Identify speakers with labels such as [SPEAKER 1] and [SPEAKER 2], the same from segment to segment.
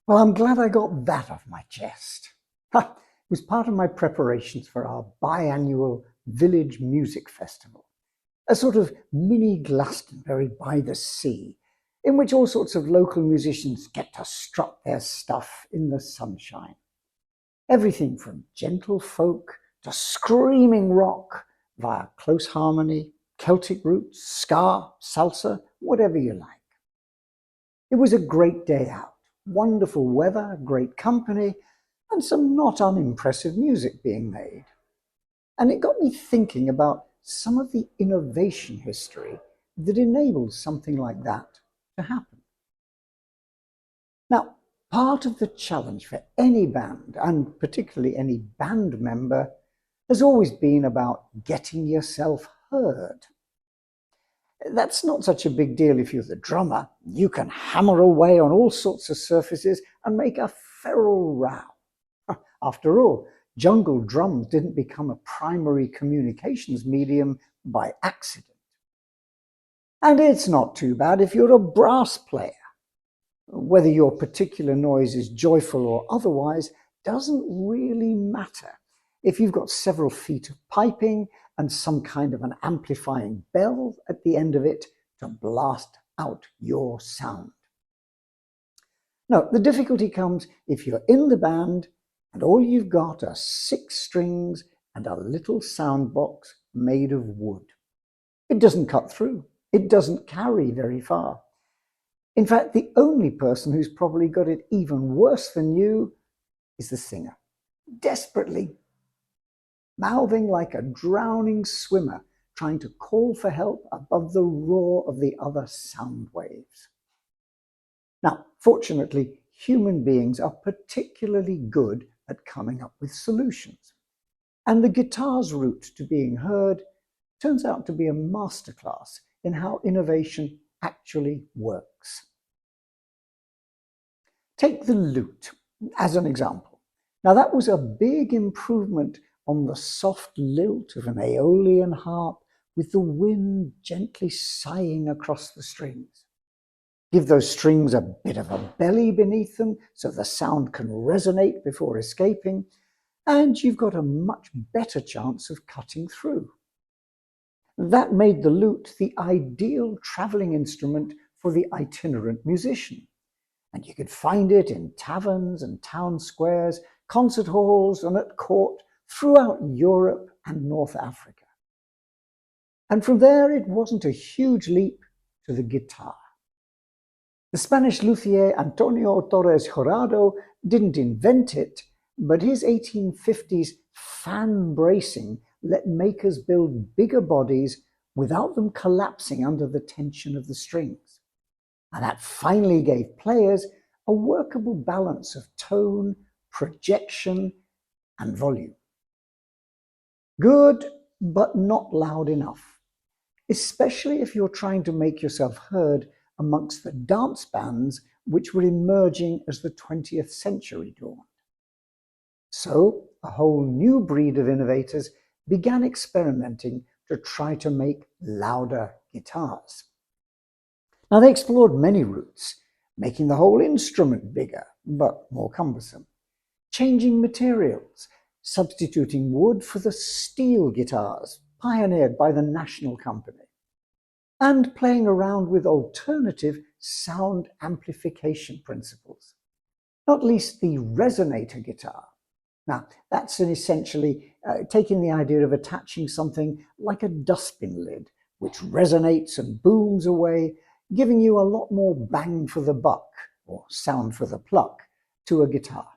[SPEAKER 1] Well, I'm glad I got that off my chest. It was part of my preparations for our biannual village music festival, a sort of mini Glastonbury by the sea, in which all sorts of local musicians get to strut their stuff in the sunshine. Everything from gentle folk to screaming rock via close harmony, Celtic roots, ska, salsa, whatever you like. It was a great day out, wonderful weather, great company, and some not unimpressive music being made. And it got me thinking about some of the innovation history that enables something like that to happen. Now, part of the challenge for any band, and particularly any band member, has always been about getting yourself heard. That's not such a big deal if you're the drummer. You can hammer away on all sorts of surfaces and make a feral row. After all, jungle drums didn't become a primary communications medium by accident. And it's not too bad if you're a brass player. Whether your particular noise is joyful or otherwise doesn't really matter if you've got several feet of piping and some kind of an amplifying bell at the end of it to blast out your sound. Now, the difficulty comes if you're in the band and all you've got are 6 strings and a little sound box made of wood. It doesn't cut through. It doesn't carry very far. In fact, the only person who's probably got it even worse than you is the singer, desperately mouthing like a drowning swimmer, trying to call for help above the roar of the other sound waves. Now, fortunately, human beings are particularly good at coming up with solutions. And the guitar's route to being heard turns out to be a masterclass in how innovation actually works. Take the lute as an example. Now, that was a big improvement on the soft lilt of an Aeolian harp with the wind gently sighing across the strings. Give those strings a bit of a belly beneath them so the sound can resonate before escaping, and you've got a much better chance of cutting through. That made the lute the ideal traveling instrument for the itinerant musician. And you could find it in taverns and town squares, concert halls, and at court throughout Europe and North Africa. And from there, it wasn't a huge leap to the guitar. The Spanish luthier Antonio Torres Jurado didn't invent it, but his 1850s fan bracing let makers build bigger bodies without them collapsing under the tension of the strings. And that finally gave players a workable balance of tone, projection, and volume. Good, but not loud enough, especially if you're trying to make yourself heard amongst the dance bands which were emerging as the 20th century dawned. So a whole new breed of innovators began experimenting to try to make louder guitars. Now, they explored many routes, making the whole instrument bigger, but more cumbersome, changing materials, substituting wood for the steel guitars pioneered by the National Company, and playing around with alternative sound amplification principles, not least the resonator guitar. Now, that's essentially taking the idea of attaching something like a dustbin lid, which resonates and booms away, giving you a lot more bang for the buck, or sound for the pluck, to a guitar.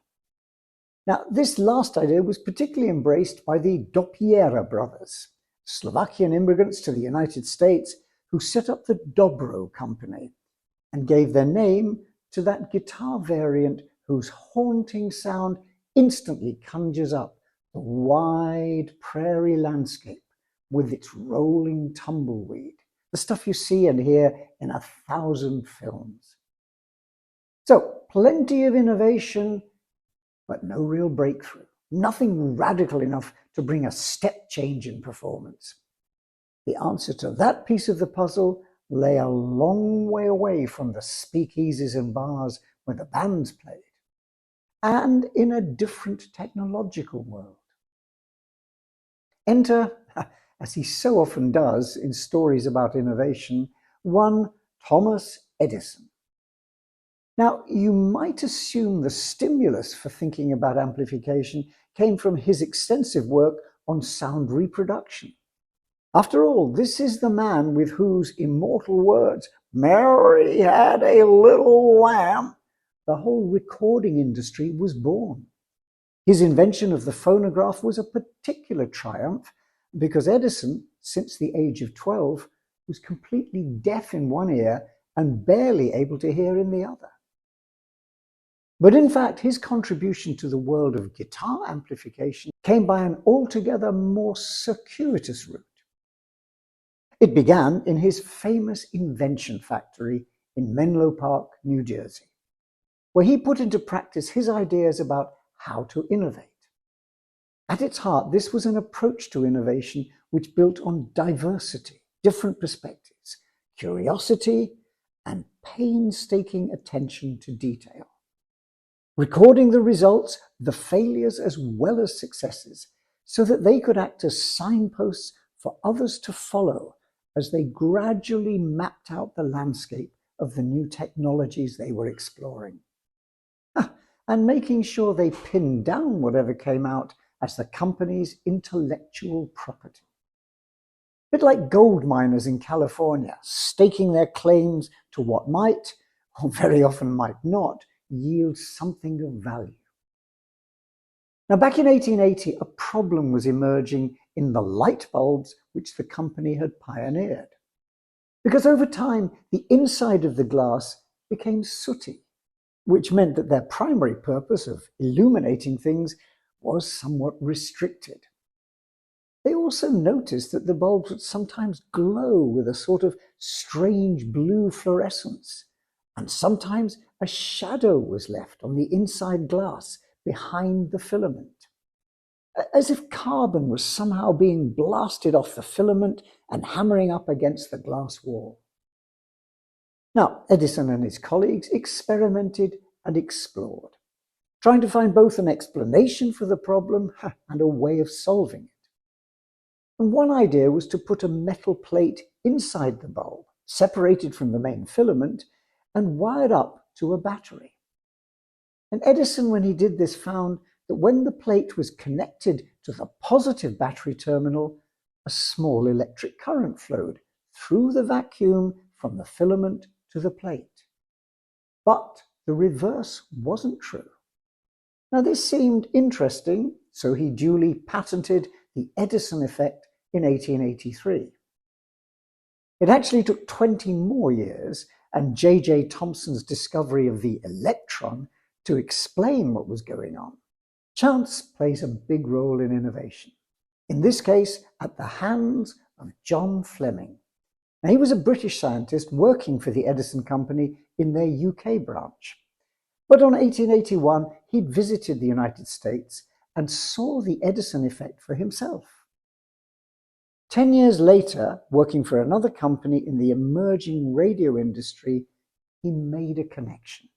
[SPEAKER 1] Now, this last idea was particularly embraced by the Dopiera brothers, Slovakian immigrants to the United States who set up the Dobro company and gave their name to that guitar variant whose haunting sound instantly conjures up the wide prairie landscape with its rolling tumbleweed, the stuff you see and hear in 1,000 films. So, plenty of innovation, but no real breakthrough. Nothing radical enough to bring a step change in performance. The answer to that piece of the puzzle lay a long way away from the speakeasies and bars where the bands played. and in a different technological world. Enter, as he so often does in stories about innovation, one Thomas Edison. Now, you might assume the stimulus for thinking about amplification came from his extensive work on sound reproduction. After all, this is the man with whose immortal words, "Mary had a little lamb," the whole recording industry was born. His invention of the phonograph was a particular triumph because Edison, since the age of 12, was completely deaf in one ear and barely able to hear in the other. But in fact, his contribution to the world of guitar amplification came by an altogether more circuitous route. It began in his famous invention factory in Menlo Park, New Jersey, where he put into practice his ideas about how to innovate. At its heart, this was an approach to innovation which built on diversity, different perspectives, curiosity, and painstaking attention to detail. Recording the results, the failures as well as successes, so that they could act as signposts for others to follow as they gradually mapped out the landscape of the new technologies they were exploring. And making sure they pinned down whatever came out as the company's intellectual property. A bit like gold miners in California, staking their claims to what might, or very often might not, yield something of value. Now, back in 1880, a problem was emerging in the light bulbs which the company had pioneered. Because over time, the inside of the glass became sooty, which meant that their primary purpose of illuminating things was somewhat restricted. They also noticed that the bulbs would sometimes glow with a sort of strange blue fluorescence, and sometimes a shadow was left on the inside glass behind the filament, as if carbon was somehow being blasted off the filament and hammering up against the glass wall. Now, Edison and his colleagues experimented and explored, trying to find both an explanation for the problem and a way of solving it. And one idea was to put a metal plate inside the bulb, separated from the main filament, and wired up to a battery. And Edison, when he did this, found that when the plate was connected to the positive battery terminal, a small electric current flowed through the vacuum from the filament to the plate. But the reverse wasn't true. Now, this seemed interesting, so he duly patented the Edison effect in 1883. It actually took 20 more years and J.J. Thomson's discovery of the electron to explain what was going on. Chance plays a big role in innovation, in this case at the hands of John Fleming. Now, he was a British scientist working for the Edison Company in their UK branch. But in 1881, he'd visited the United States and saw the Edison effect for himself. 10 years later, working for another company in the emerging radio industry, he made a connection.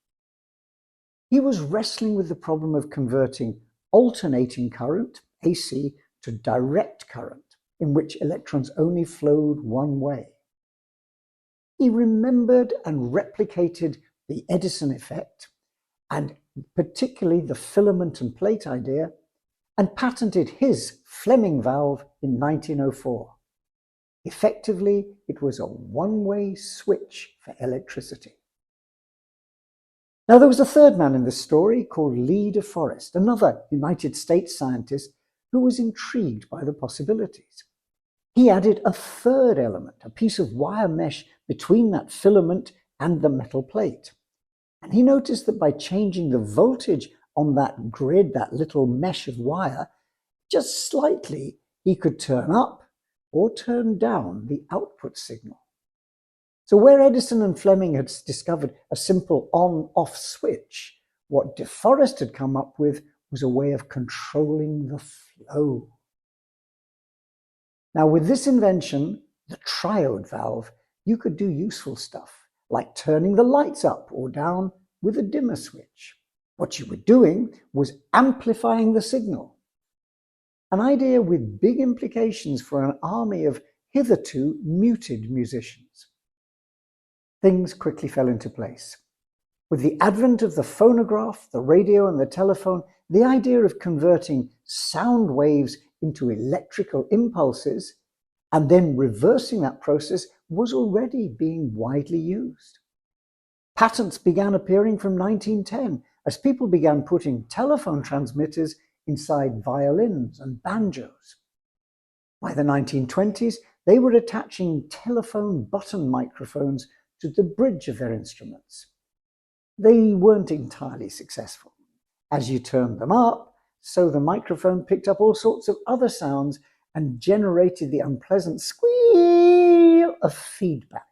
[SPEAKER 1] He was wrestling with the problem of converting alternating current, AC, to direct current, in which electrons only flowed one way. He remembered and replicated the Edison effect, and particularly the filament and plate idea, and patented his Fleming valve in 1904. Effectively, it was a one-way switch for electricity. Now, there was a third man in this story called Leo Fender, another United States scientist who was intrigued by the possibilities. He added a third element, a piece of wire mesh between that filament and the metal plate. And he noticed that by changing the voltage on that grid, that little mesh of wire, just slightly, he could turn up or turn down the output signal. So where Edison and Fleming had discovered a simple on-off switch, what De Forest had come up with was a way of controlling the flow. Now, with this invention, the triode valve, you could do useful stuff, like turning the lights up or down with a dimmer switch. What you were doing was amplifying the signal, an idea with big implications for an army of hitherto muted musicians. Things quickly fell into place. With the advent of the phonograph, the radio, and the telephone, the idea of converting sound waves into electrical impulses and then reversing that process was already being widely used. Patents began appearing from 1910 as people began putting telephone transmitters inside violins and banjos. By the 1920s, they were attaching telephone button microphones to the bridge of their instruments. They weren't entirely successful. As you turned them up, so the microphone picked up all sorts of other sounds and generated the unpleasant squeal of feedback.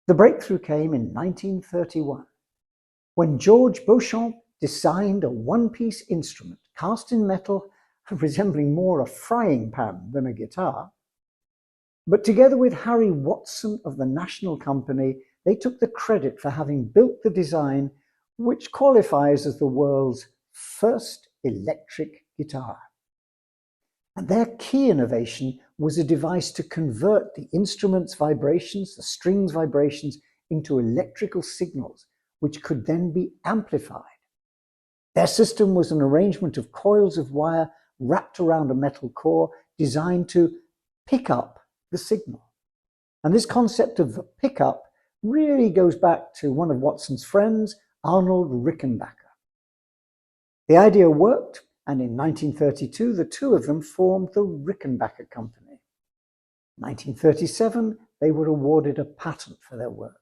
[SPEAKER 1] The breakthrough came in 1931, when George Beauchamp designed a one-piece instrument cast in metal, resembling more a frying pan than a guitar. But together with Harry Watson of the National Company, they took the credit for having built the design which qualifies as the world's first electric guitar. And their key innovation was a device to convert the instrument's vibrations, the strings' vibrations, into electrical signals, which could then be amplified. Their system was an arrangement of coils of wire wrapped around a metal core designed to pick up the signal. And this concept of the pickup really goes back to one of Watson's friends, Arnold Rickenbacker. The idea worked, and in 1932, the two of them formed the Rickenbacker Company. In 1937, they were awarded a patent for their work.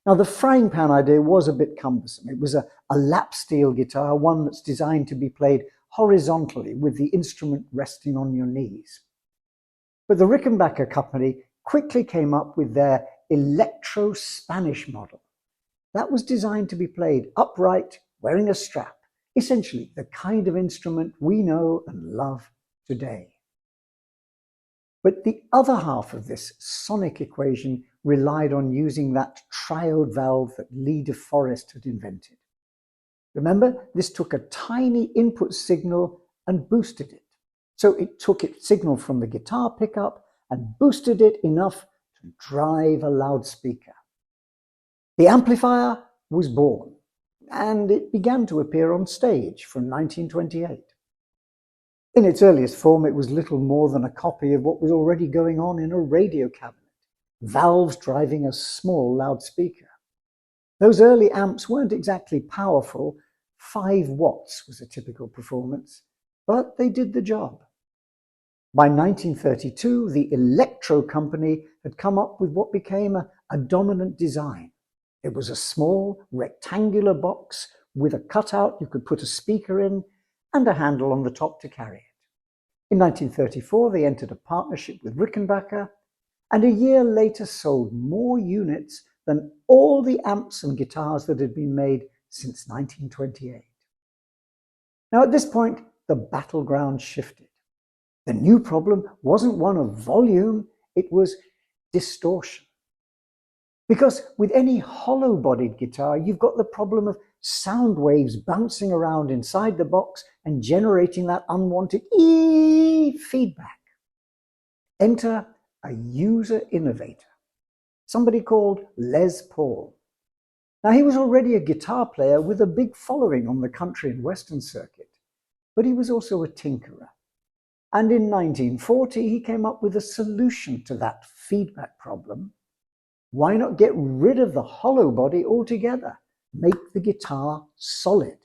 [SPEAKER 1] Now, the frying pan idea was a bit cumbersome. It was a lap steel guitar, one that's designed to be played horizontally with the instrument resting on your knees. But the Rickenbacker Company quickly came up with their Electro-Spanish model. That was designed to be played upright, wearing a strap, essentially the kind of instrument we know and love today. But the other half of this sonic equation relied on using that triode valve that Lee de Forest had invented. Remember, this took a tiny input signal and boosted it. So it took its signal from the guitar pickup and boosted it enough to drive a loudspeaker. The amplifier was born, and it began to appear on stage from 1928. In its earliest form, it was little more than a copy of what was already going on in a radio cabinet, valves driving a small loudspeaker. Those early amps weren't exactly powerful. 5 watts was a typical performance, but they did the job. By 1932, the Electro Company had come up with what became a dominant design. It was a small rectangular box with a cutout you could put a speaker in and a handle on the top to carry it. In 1934, they entered a partnership with Rickenbacker, and a year later sold more units than all the amps and guitars that had been made since 1928. Now, at this point, the battleground shifted. The new problem wasn't one of volume, it was distortion. Because with any hollow-bodied guitar, you've got the problem of sound waves bouncing around inside the box and generating that unwanted feedback. Enter a user-innovator, somebody called Les Paul. Now, he was already a guitar player with a big following on the country and western circuit, but he was also a tinkerer. And in 1940, he came up with a solution to that feedback problem. Why not get rid of the hollow body altogether? Make the guitar solid.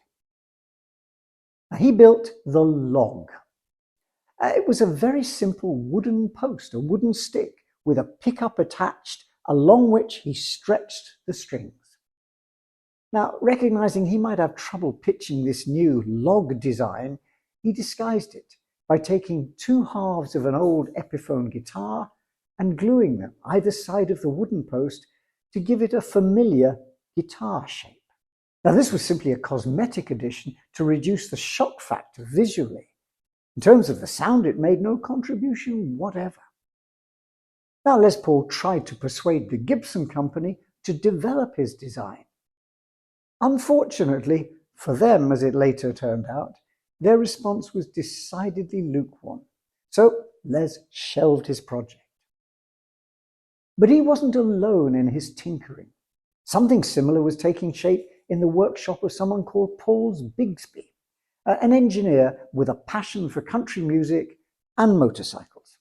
[SPEAKER 1] Now, he built the log. It was a very simple wooden post, a wooden stick with a pickup attached, along which he stretched the strings. Now, recognizing he might have trouble pitching this new log design, he disguised it by taking 2 halves of an old Epiphone guitar and gluing them either side of the wooden post to give it a familiar guitar shape. Now, this was simply a cosmetic addition to reduce the shock factor visually. In terms of the sound, it made no contribution whatever. Now, Les Paul tried to persuade the Gibson Company to develop his design. Unfortunately for them, as it later turned out, their response was decidedly lukewarm. So Les shelved his project. But he wasn't alone in his tinkering. Something similar was taking shape in the workshop of someone called Paul Bigsby, an engineer with a passion for country music and motorcycles.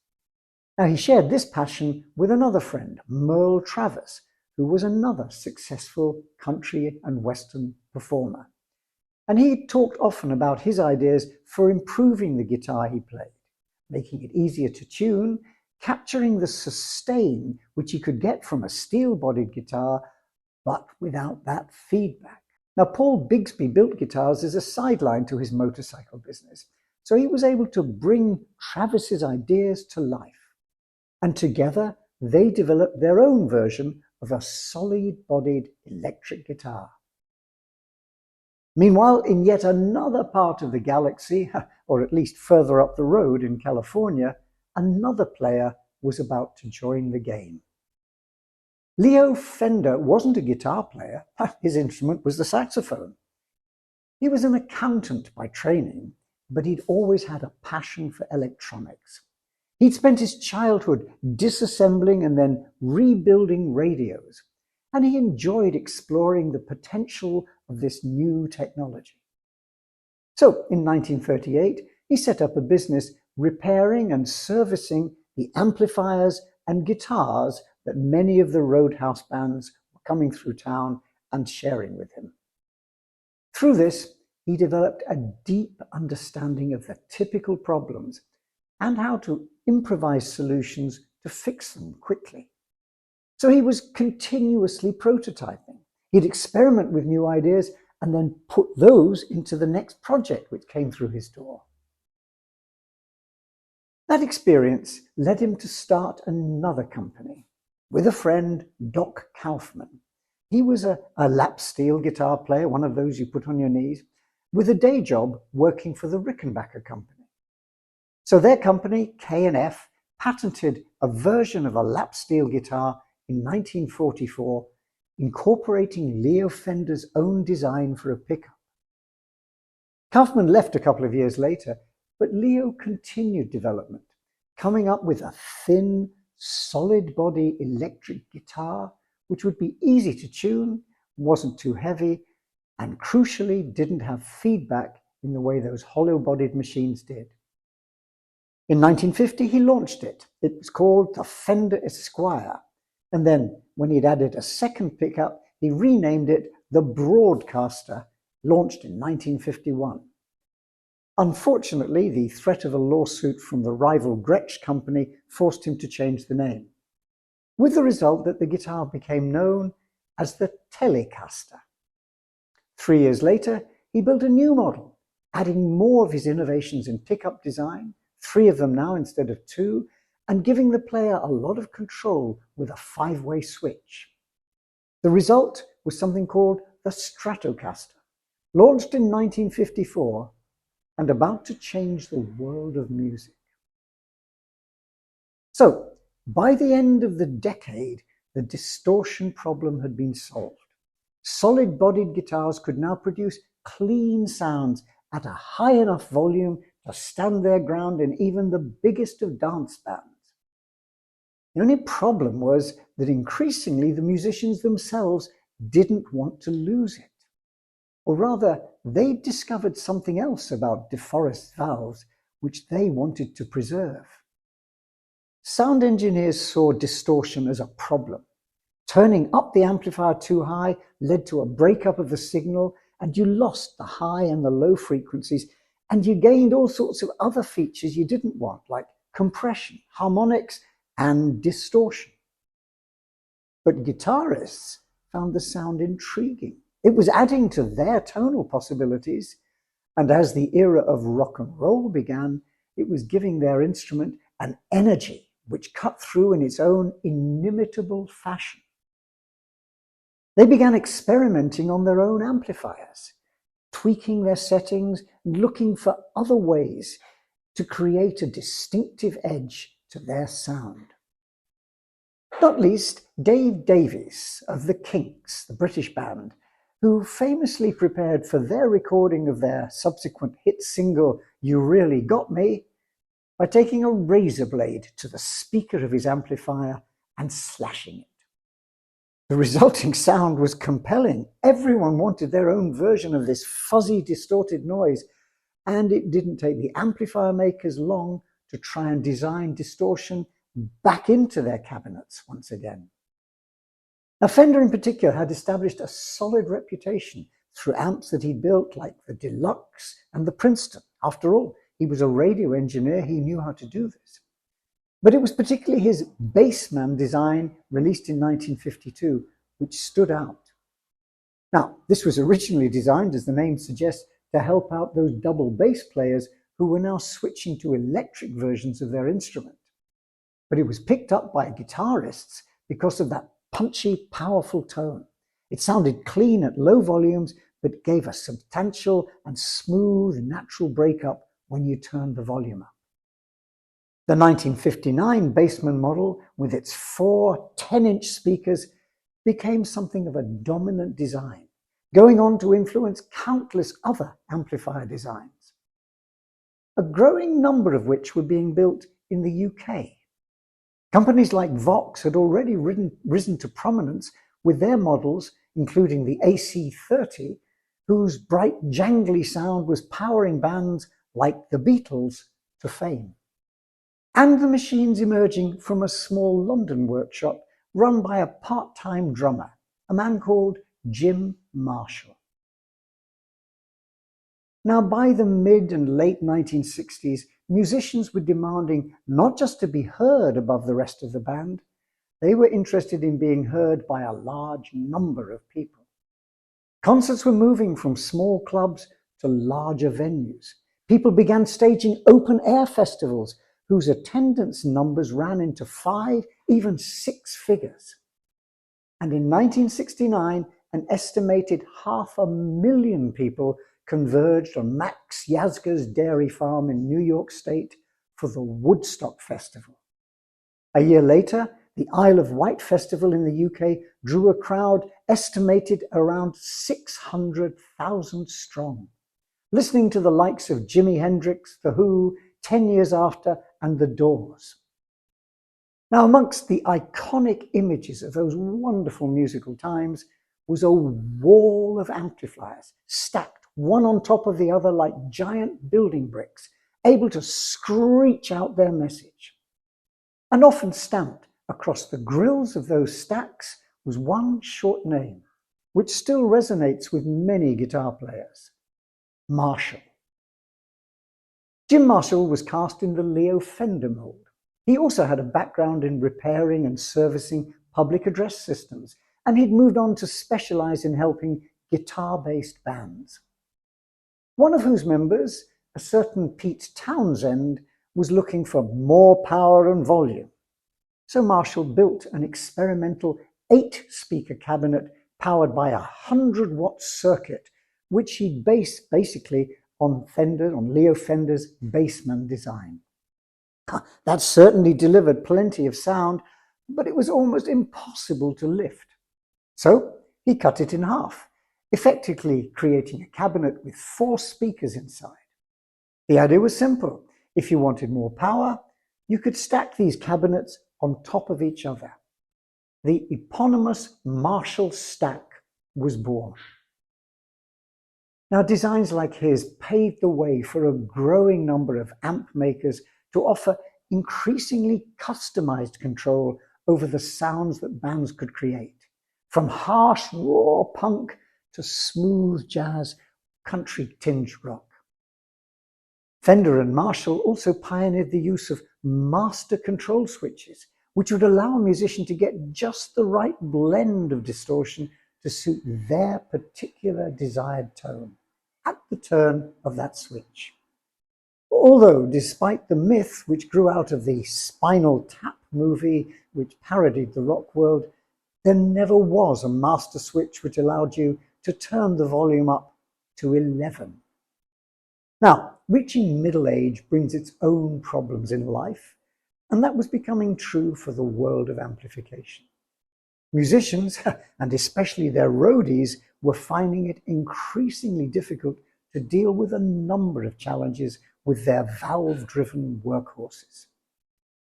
[SPEAKER 1] Now, he shared this passion with another friend, Merle Travis, who was another successful country and western performer. And he talked often about his ideas for improving the guitar he played, making it easier to tune, capturing the sustain which he could get from a steel-bodied guitar, but without that feedback. Now, Paul Bigsby built guitars as a sideline to his motorcycle business, so he was able to bring Travis's ideas to life. And together, they developed their own version of a solid-bodied electric guitar. Meanwhile, in yet another part of the galaxy, or at least further up the road in California, another player was about to join the game. Leo Fender wasn't a guitar player. His instrument was the saxophone. He was an accountant by training, but he'd always had a passion for electronics. He'd spent his childhood disassembling and then rebuilding radios, and he enjoyed exploring the potential of this new technology. So in 1938, he set up a business repairing and servicing the amplifiers and guitars that many of the roadhouse bands were coming through town and sharing with him. Through this, he developed a deep understanding of the typical problems and how to improvise solutions to fix them quickly. So he was continuously prototyping. He'd experiment with new ideas and then put those into the next project which came through his door. That experience led him to start another company with a friend, Doc Kaufman. He was a lap steel guitar player, one of those you put on your knees, with a day job working for the Rickenbacker Company. So their company, K&F, patented a version of a lap steel guitar in 1944, incorporating Leo Fender's own design for a pickup. Kaufman left a couple of years later, but Leo continued development, coming up with a thin, solid-body electric guitar which would be easy to tune, wasn't too heavy, and crucially didn't have feedback in the way those hollow-bodied machines did. In 1950, he launched it. It was called the Fender Esquire. And then, when he'd added a second pickup, he renamed it the Broadcaster, launched in 1951. Unfortunately, the threat of a lawsuit from the rival Gretsch company forced him to change the name, with the result that the guitar became known as the Telecaster. 3 years later, he built a new model, adding more of his innovations in pickup design, 3 of them now instead of 2, and giving the player a lot of control with a 5-way switch. The result was something called the Stratocaster, launched in 1954 and about to change the world of music. So, by the end of the decade, the distortion problem had been solved. Solid-bodied guitars could now produce clean sounds at a high enough volume to stand their ground in even the biggest of dance bands. The only problem was that increasingly the musicians themselves didn't want to lose it. Or rather, they discovered something else about DeForest valves which they wanted to preserve. Sound engineers saw distortion as a problem. Turning up the amplifier too high led to a breakup of the signal, and you lost the high and the low frequencies, and you gained all sorts of other features you didn't want, like compression, harmonics, and distortion. But guitarists found the sound intriguing. It was adding to their tonal possibilities, and as the era of rock and roll began, it was giving their instrument an energy which cut through in its own inimitable fashion. They began experimenting on their own amplifiers, tweaking their settings, and looking for other ways to create a distinctive edge to their sound. Not least, Dave Davies of the Kinks, the British band, who famously prepared for their recording of their subsequent hit single, "You Really Got Me," by taking a razor blade to the speaker of his amplifier and slashing it. The resulting sound was compelling. Everyone wanted their own version of this fuzzy, distorted noise, and it didn't take the amplifier makers long to try and design distortion back into their cabinets once again. Now, Fender in particular had established a solid reputation through amps that he built, like the Deluxe and the Princeton. After all, he was a radio engineer, he knew how to do this. But it was particularly his Bassman design, released in 1952, which stood out. Now, this was originally designed, as the name suggests, to help out those double bass players who were now switching to electric versions of their instrument. But it was picked up by guitarists because of that punchy, powerful tone. It sounded clean at low volumes, but gave a substantial and smooth, natural breakup when you turned the volume up. The 1959 Bassman model, with its 4 10-inch speakers, became something of a dominant design, going on to influence countless other amplifier designs, a growing number of which were being built in the UK. Companies like Vox had already risen to prominence with their models, including the AC30, whose bright, jangly sound was powering bands like the Beatles to fame. And the machines emerging from a small London workshop run by a part-time drummer, a man called Jim Marshall. Now, by the mid and late 1960s, musicians were demanding not just to be heard above the rest of the band, they were interested in being heard by a large number of people. Concerts were moving from small clubs to larger venues. People began staging open-air festivals whose attendance numbers ran into 5, even 6 figures. And in 1969, an estimated 500,000 people converged on Max Yasgur's dairy farm in New York State for the Woodstock Festival. A year later, the Isle of Wight Festival in the UK drew a crowd estimated around 600,000 strong, listening to the likes of Jimi Hendrix, The Who, 10 Years After, and The Doors. Now, amongst the iconic images of those wonderful musical times was a wall of amplifiers, stacked one on top of the other like giant building bricks, able to screech out their message. And often stamped across the grills of those stacks was one short name, which still resonates with many guitar players: Marshall. Jim Marshall was cast in the Leo Fender mold. He also had a background in repairing and servicing public address systems, and he'd moved on to specialize in helping guitar-based bands. One of whose members, a certain Pete Townsend, was looking for more power and volume. So Marshall built an experimental 8-speaker cabinet powered by a 100-watt circuit, which he'd based basically on Leo Fender's Bassman design. That certainly delivered plenty of sound, but it was almost impossible to lift. So he cut it in half, effectively creating a cabinet with 4 speakers inside. The idea was simple. If you wanted more power, you could stack these cabinets on top of each other. The eponymous Marshall stack was born. Now, designs like his paved the way for a growing number of amp makers to offer increasingly customized control over the sounds that bands could create, from harsh, raw punk to smooth jazz, country-tinged rock. Fender and Marshall also pioneered the use of master control switches, which would allow a musician to get just the right blend of distortion to suit their particular desired tone at the turn of that switch. Although, despite the myth which grew out of the Spinal Tap movie, which parodied the rock world, there never was a master switch which allowed you to turn the volume up to 11. Now, reaching middle age brings its own problems in life, and that was becoming true for the world of amplification. Musicians, and especially their roadies, were finding it increasingly difficult to deal with a number of challenges with their valve-driven workhorses.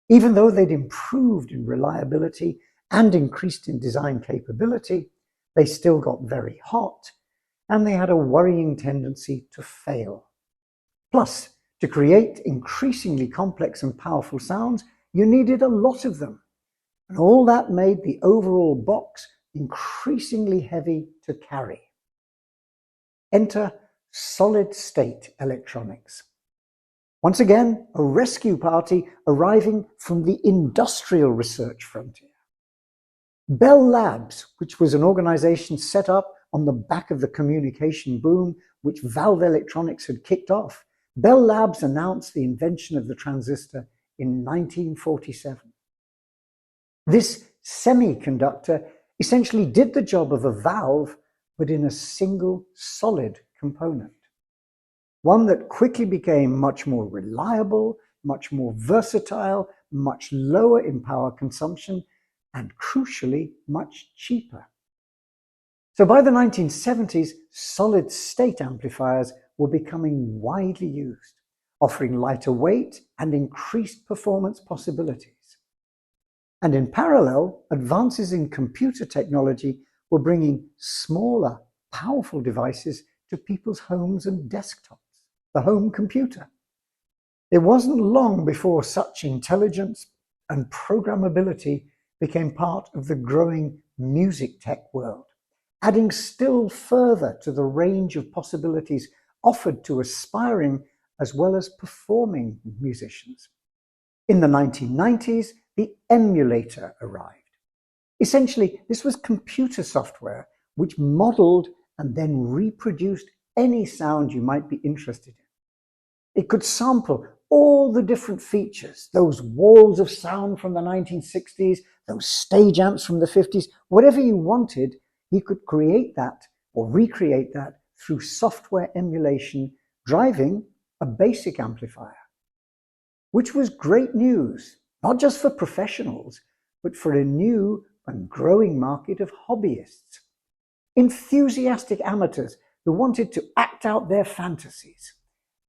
[SPEAKER 1] Even though they'd improved in reliability and increased in design capability, they still got very hot, and they had a worrying tendency to fail. Plus, to create increasingly complex and powerful sounds, you needed a lot of them. And all that made the overall box increasingly heavy to carry. Enter solid-state electronics. Once again, a rescue party arriving from the industrial research frontier. Bell Labs, which was an organization set up on the back of the communication boom which Valve Electronics had kicked off, Bell Labs announced the invention of the transistor in 1947. This semiconductor essentially did the job of a valve, but in a single solid component. One that quickly became much more reliable, much more versatile, much lower in power consumption, and crucially, much cheaper. So by the 1970s, solid-state amplifiers were becoming widely used, offering lighter weight and increased performance possibilities. And in parallel, advances in computer technology were bringing smaller, powerful devices to people's homes and desktops, the home computer. It wasn't long before such intelligence and programmability became part of the growing music tech world, adding still further to the range of possibilities offered to aspiring as well as performing musicians. In the 1990s, the emulator arrived. Essentially, this was computer software which modeled and then reproduced any sound you might be interested in. It could sample all the different features, those walls of sound from the 1960s, those stage amps from the 50s, whatever you wanted, you could create that or recreate that through software emulation, driving a basic amplifier. Which was great news, not just for professionals, but for a new and growing market of hobbyists. Enthusiastic amateurs who wanted to act out their fantasies.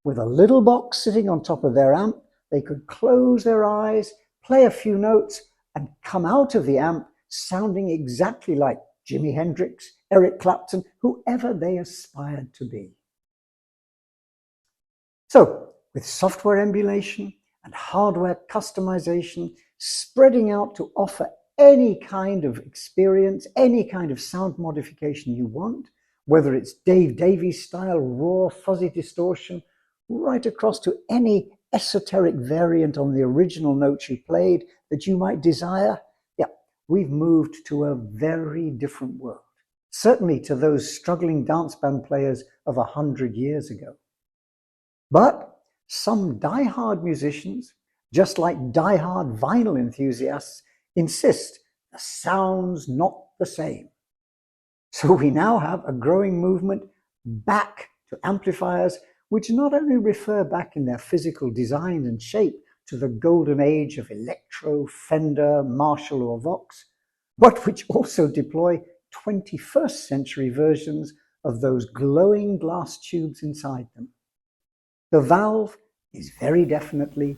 [SPEAKER 1] With a little box sitting on top of their amp, they could close their eyes, play a few notes, and come out of the amp sounding exactly like Jimi Hendrix, Eric Clapton, whoever they aspired to be. So, with software emulation and hardware customization spreading out to offer any kind of experience, any kind of sound modification you want, whether it's Dave Davies style raw fuzzy distortion, right across to any esoteric variant on the original notes you played that you might desire, we've moved to a very different world. Certainly to those struggling dance band players of 100 years ago. But some die-hard musicians, just like die-hard vinyl enthusiasts, insist the sound's not the same. So we now have a growing movement back to amplifiers which not only refer back in their physical design and shape to the golden age of Electro, Fender, Marshall or Vox, but which also deploy 21st century versions of those glowing glass tubes inside them. The Valve is very definitely